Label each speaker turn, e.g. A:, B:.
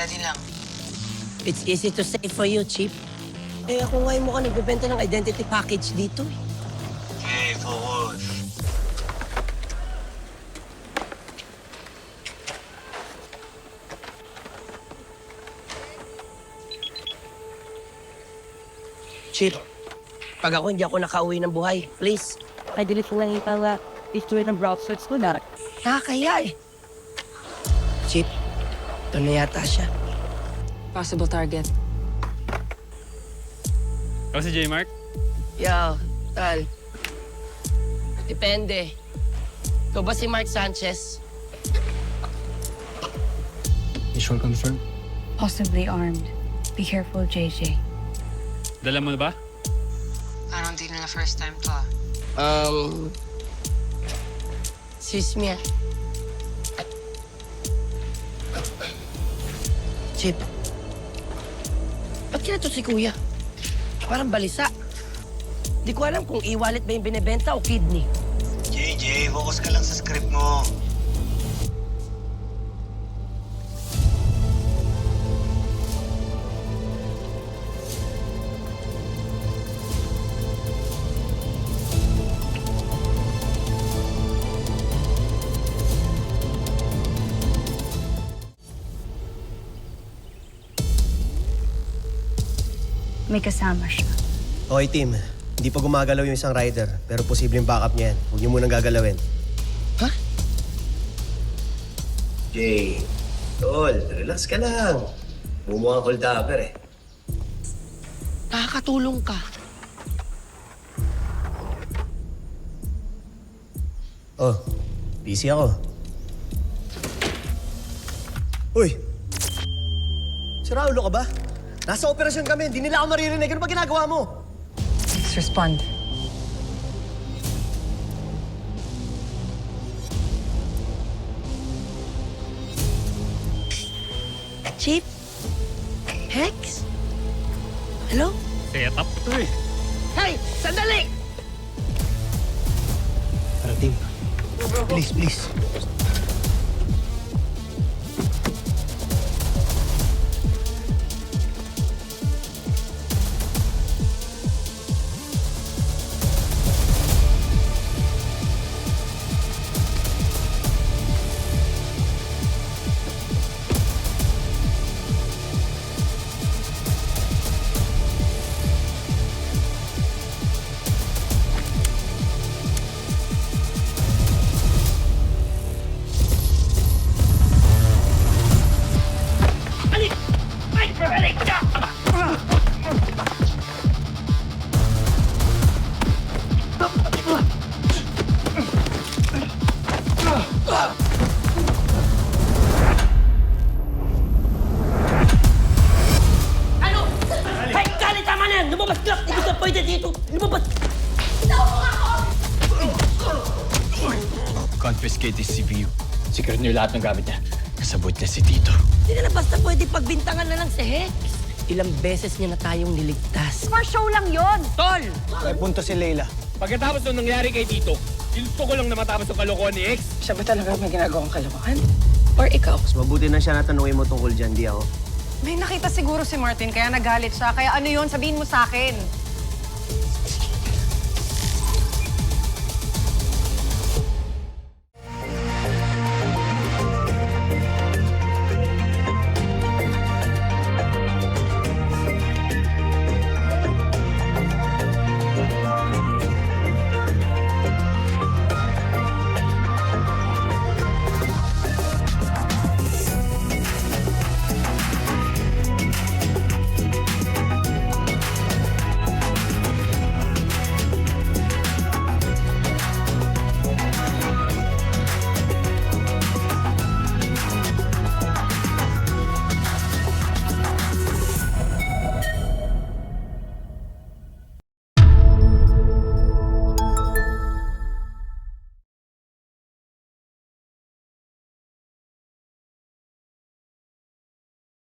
A: Steady lang.
B: It's easy to say for you, Chief. Eh, ako ngayon mo ka nagbebenta ng identity package dito eh.
A: Okay, focus.
B: Chief, pag ako hindi ako nakauwi ng buhay, please.
C: Ay, dilit lang yung pala history ng browsers ko na.
B: Nakakaya eh. Chief, ito na yata siya.
C: Possible target.
D: Ako si J-Mark.
B: Yo, tal. Depende. Ikaw ba si Mark Sanchez?
D: Mission confirmed.
E: Possibly armed. Be careful, JJ.
D: Dala mo na ba?
A: Parang di nila first time to ah.
B: Sis Mia. Chip, ba't kinato si Kuya? Parang balisa. Di ko alam kung e-wallet ba yung binibenta o kidney.
A: JJ, focus ka lang sa script mo.
E: May kasama siya.
F: Okay, team. Hindi pa gumagalaw yung isang rider, pero posibleng backup niya yan. Huwag niyo munang gagalawin.
B: Ha?
F: Jay, tol, relax ka lang. Bumuha hold upper eh.
B: Nakakatulong ka.
F: Oh, busy ako. Uy! Si Raulo ka ba? Nasa operasyon kami, hindi nila ako maririnig. Ano ba ginagawa mo?
C: Let's respond.
B: Chief? Hex? Hello?
D: Set up to eh.
B: Hey! Sandali!
F: Tara, team. Please, please.
B: Ano? Hey, Kali, tama na yan! Lumabas ka! Hindi ka pwede dito! Lumabas!
G: Confiscate his CPU. Secure niyo lahat ng gamit niya. Kasabot niya si Tito.
B: Hindi na basta pwede pagbintangan na lang si Hex. Ilang beses niya na tayong niligtas.
E: For show lang yon.
B: Tol!
F: May punto si Leila.
D: Pagkatapos nung nangyari kay Tito, gusto ko lang na matapos ang kalokohan ni X.
C: Siya ba talaga may ginagawang kalawakan? Or ikaw?
F: Mas mabuti na siya natanungin mo tungkol dyan, di ako.
H: May nakita siguro si Martin kaya nagalit siya. Kaya ano yun, sabihin mo sa akin.